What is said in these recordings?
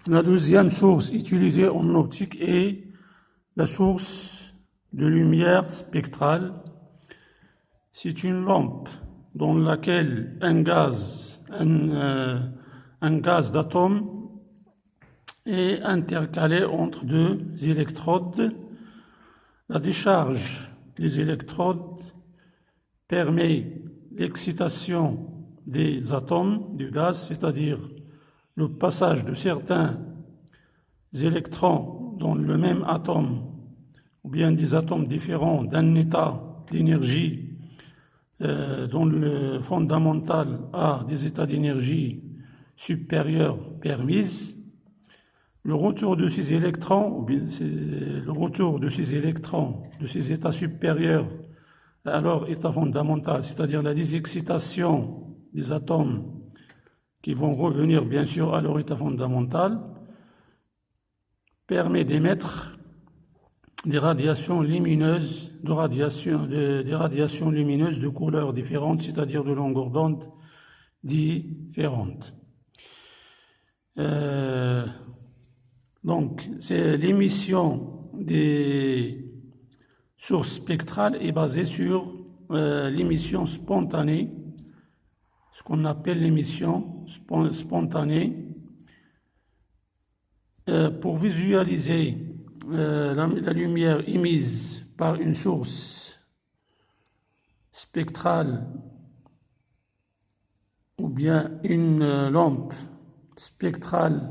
La deuxième source utilisée en optique est la source de lumière spectrale. C'est une lampe dans laquelle un gaz d'atomes est intercalé entre deux électrodes. La décharge des électrodes permet l'excitation des atomes du gaz, c'est-à-dire le passage de certains électrons dans le même atome, ou bien des atomes différents d'un état d'énergie dont le fondamental a des états d'énergie supérieurs permises. Le retour de ces électrons, ou bien le retour de ces électrons, de ces états supérieurs à leur état fondamental, c'est-à-dire la désexcitation des atomes qui vont revenir bien sûr à leur état fondamental, permet d'émettre des radiations lumineuses, des radiations lumineuses de couleurs différentes, c'est-à-dire de longueurs d'onde différentes. Donc, l'émission des sources spectrales est basée sur l'émission spontanée, ce qu'on appelle l'émission spontanée. Pour visualiser la lumière émise par une source spectrale ou bien une lampe spectrale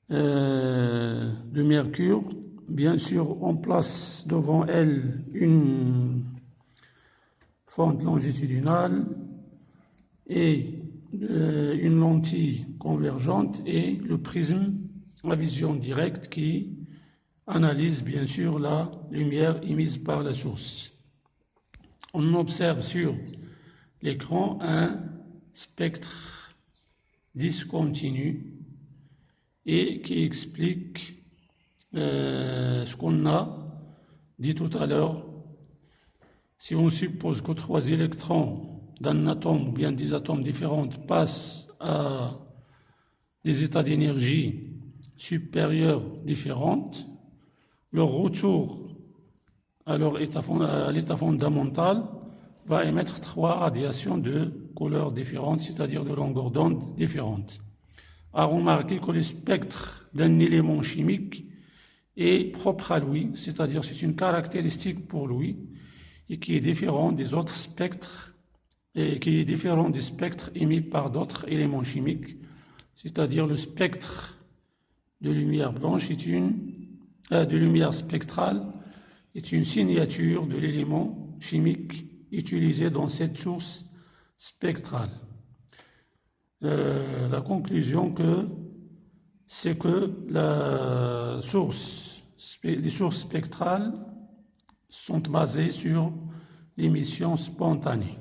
de mercure, bien sûr on place devant elle une fente longitudinale et une lentille convergente et le prisme à vision directe qui analyse bien sûr la lumière émise par la source. On observe sur l'écran un spectre discontinu et qui explique ce qu'on a dit tout à l'heure. Si on suppose que 3 électrons d'un atome ou bien des atomes différents passent à des états d'énergie supérieures différentes, leur retour à l'état fondamental va émettre 3 radiations de couleurs différentes, c'est-à-dire de longueurs d'onde différentes. À remarquer que le spectre d'un élément chimique est propre à lui, c'est-à-dire c'est une caractéristique pour lui et qui est différent des autres spectres et qui est différent des spectres émis par d'autres éléments chimiques, c'est-à-dire le spectre de lumière blanche de lumière spectrale est une signature de l'élément chimique utilisé dans cette source spectrale. La conclusion c'est que les sources spectrales sont basées sur l'émission spontanée.